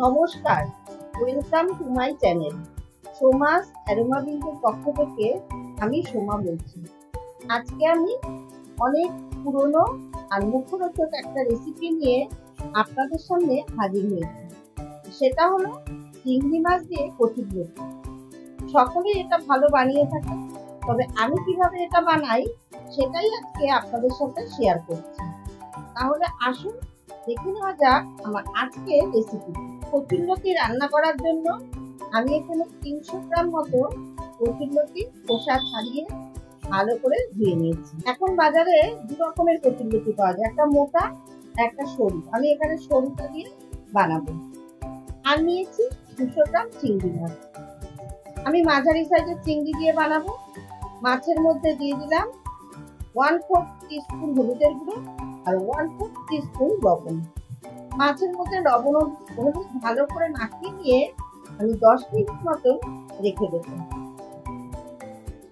নমস্কার, welcome to my channel. Somas aroma বিন্দের পক্ষ থেকে আমি সোমা বলছি। আজকে আমি অনেক পুরনো আর মুখরোচক একটা রেসিপি নিয়ে আপনাদের সামনে হাজির হয়েছি। সেটা হলো চিংড়ি মাছ দিয়ে কচুরলতি। সকলেই এটা ভালো বানিয়ে থাকে, তবে আমি কিভাবে এটা বানাই সেটাই আজকে আপনাদের সাথে শেয়ার করছি। তাহলে আসুন দেখে নেওয়া যাক আমার আজকের রেসিপি। কচুরলতি রান্না করার জন্য আমি এখানে 300 গ্রাম মতো কচুরলতি খোসা ছাড়িয়ে ভালো করে ধুয়ে নিয়েছি। এখন বাজারে দু রকমের কচুরলতি পাওয়া যায়, একটা মোটা একটা সরু। আমি এখানে সরুটা দিয়ে বানাবো। আর নিয়েছি 200 গ্রাম চিংড়ি মাছ। আমি মাঝারি সাইজের চিংড়ি দিয়ে বানাবো। মাছের মধ্যে দিয়ে দিলাম 1/4 টিস্পুন হলুদের গুঁড়ো আর 1/4 টিস্পুন লবণ। মাছের মধ্যে লবণ হলুদ ভালো করে মাখিয়ে নিয়ে আমি 10 মিনিট মতন রেখে দেব।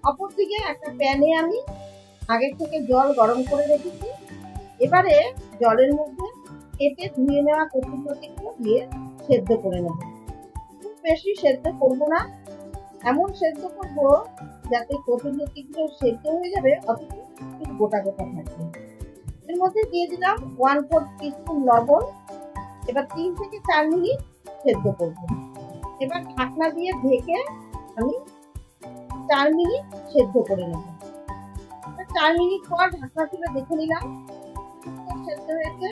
অপরদিকে একটা প্যানে আমি আগে থেকে জল গরম করে রেখেছি। এবারে জলের মধ্যে কেটে ধুয়ে নেওয়া কচুরলতিগুলো দিয়ে সেদ্ধ করে নেব। খুব বেশি সেদ্ধ করব না, এমন সেদ্ধ করব যাতে কচুরলতিগুলো সেদ্ধ হয়ে যাবে অথচ একটু গোটা গোটা থাকবে। এর মধ্যে দিয়ে দিলাম 1/4 টিস্পুন লবণ। এবার 3 থেকে 4 মিনিট সেদ্ধ করব। এবার ঢাকনা দিয়ে ঢেকে আমি 4 মিনিট সেদ্ধ করে নেব। 4 মিনিট পর ঢাকনা তুলে দেখে নিলাম সেদ্ধ হয়েছে।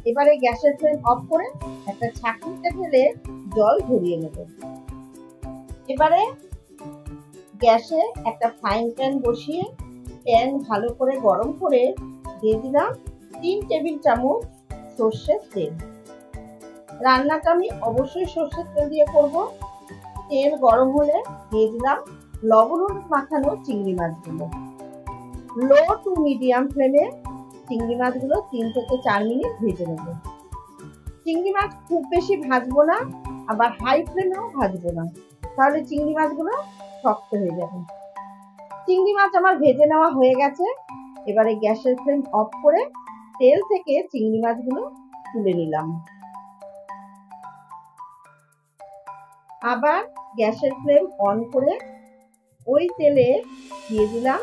এবারে গ্যাসের ফ্লেম অফ করে একটা ছাঁকনিতে ঢেলে জল ঝরিয়ে নেব। এবারে গ্যাসে একটা ফ্রাইং প্যান বসিয়ে প্যান ভালো করে গরম করে দিয়ে দিলাম 3 টেবিল চামচ সর্ষের তেল। রান্নাটা আমি অবশ্যই সর্ষের তেল দিয়ে করব। তেল গরম হলে দিয়ে দিলাম লবণ হলুদ মাখানো চিংড়ি মাছগুলো। লো টু মিডিয়াম ফ্লেমে চিংড়ি মাছগুলো 3 থেকে 4 মিনিট ভেজে নেব। চিংড়ি মাছ খুব বেশি ভাজবো না, আবার হাই ফ্লেমেও ভাজবো না, তাহলে চিংড়ি মাছগুলো শক্ত হয়ে যাবে। চিংড়ি মাছ আমার ভেজে নেওয়া হয়ে গেছে। এবারে গ্যাসের ফ্লেম অফ করে তেল থেকে চিংড়ি মাছগুলো তুলে নিলাম। আবার গ্যাসের ফ্লেম অন করে ওই তেলে দিয়ে দিলাম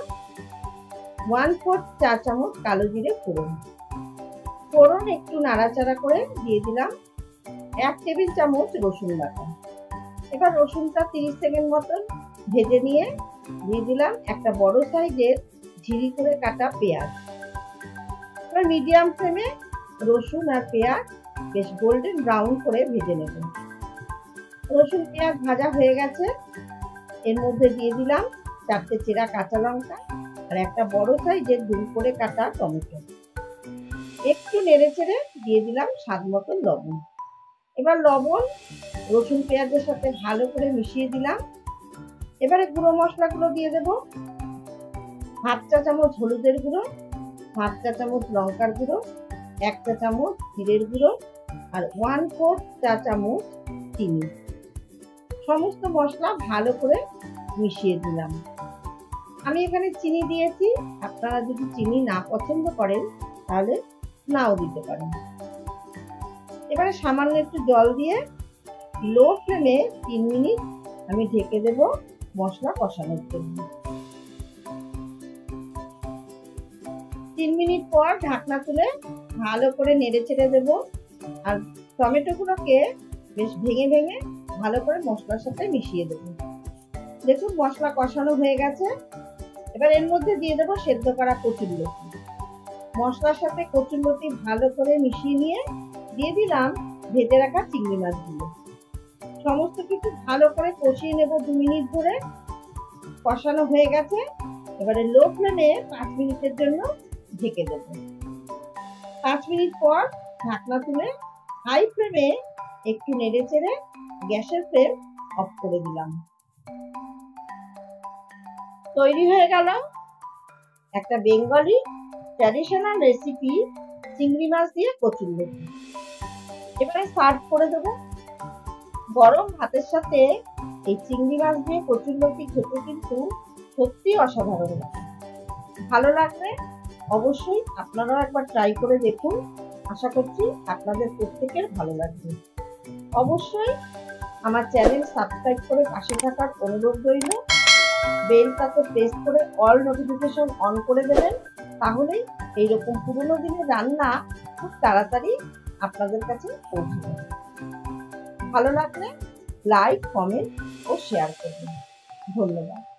1/4 চা চামচ কালো জিরে ফোড়ন। ফোড়ন একটু নাড়াচাড়া করে দিয়ে দিলাম 1 টেবিল চামচ রসুন বাটা। এবার রসুনটা 30 সেকেন্ড মতন ভেজে নিয়ে দিয়ে দিলাম একটা বড় সাইজের ঝিরি করে কাটা পেঁয়াজ। এবার মিডিয়াম ফ্লেমে রসুন আর পেঁয়াজ বেশ গোল্ডেন ব্রাউন করে ভেজে নেব। রসুন পেঁয়াজ ভাজা হয়ে গেছে। এর মধ্যে দিয়ে দিলাম 4টে চেরা কাঁচা লঙ্কা আর একটা বড় সাইজের দুই করে কাটা টমেটো। একটু নেড়ে চেড়ে দিয়ে দিলাম স্বাদ মতন লবণ। এবার লবণ রসুন পেঁয়াজের সাথে ভালো করে মিশিয়ে দিলাম। এবারে গুঁড়ো মশলাগুলো দিয়ে দেব। হাফ চা চামচ হলুদের গুঁড়ো, হাফ চা চামচ লঙ্কার গুঁড়ো, 1 চা চামচ জিরের গুঁড়ো আর 1/4 চা চামচ চিনি। সমস্ত মশলা ভালো করে মিশিয়ে দিলাম। আমি এখানে চিনি দিয়েছি, আপনারা যদি চিনি না পছন্দ করেন তাহলে নাও দিতে পারেন। এবারে সামান্য একটু জল দিয়ে লো ফ্লেমে 3 মিনিট আমি ঢেকে দেব মশলা কষানোর জন্য। 3 মিনিট পর ঢাকনা তুলে ভালো করে নেড়ে চেড়ে দেব আর টমেটোগুলোকে বেশ ভেঙে ভেঙে ভালো করে মশলার সাথে মিশিয়ে দেব। দেখুন মশলা কষানো হয়ে গেছে। এবার এর মধ্যে দিয়ে দেবো সেদ্ধ করা কচুরলতি। মশলার সাথে কচুরলতি ভালো করে মিশিয়ে নিয়ে দিয়ে দিলাম ভেজে রাখা চিংড়ি মাছগুলো। সমস্ত কিছু ভালো করে কষিয়ে নেব 2 মিনিট ধরে। কষানো হয়ে গেছে। এবারে লো ফ্লেমে 5 মিনিটের জন্য ঢেকে দেব। 5 মিনিট পর ঢাকনা তুলে হাই ফ্লেমে একটু নেড়ে চেড়ে গ্যাসের ফ্লেম অফ করে দিলাম। তৈরি হয়ে গেল একটা বেঙ্গলি ট্র্যাডিশনাল রেসিপি চিংড়ি মাছ দিয়ে কচুরলতি। এবারে সার্ভ করে দেব। গরম ভাতের সাথে এই চিংড়ি মাছ দিয়ে কচুরলতি খেতে কিন্তু সত্যি অসাধারণ লাগে। ভালো লাগলে অবশ্যই আপনারাও একবার ট্রাই করে দেখুন। আশা করছি আপনাদের প্রত্যেকের ভালো লাগবে। অবশ্যই আমার চ্যানেল সাবস্ক্রাইব করে পাশে থাকার অনুরোধ রইল। বেলটাকে প্রেস করে অল নোটিফিকেশন অন করে দেবেন, তাহলেই এইরকম পুরোনো দিনের রান্না খুব তাড়াতাড়ি আপনাদের কাছে পৌঁছে যাবে। ভালো লাগলে লাইক, কমেন্ট ও শেয়ার করবেন। ধন্যবাদ।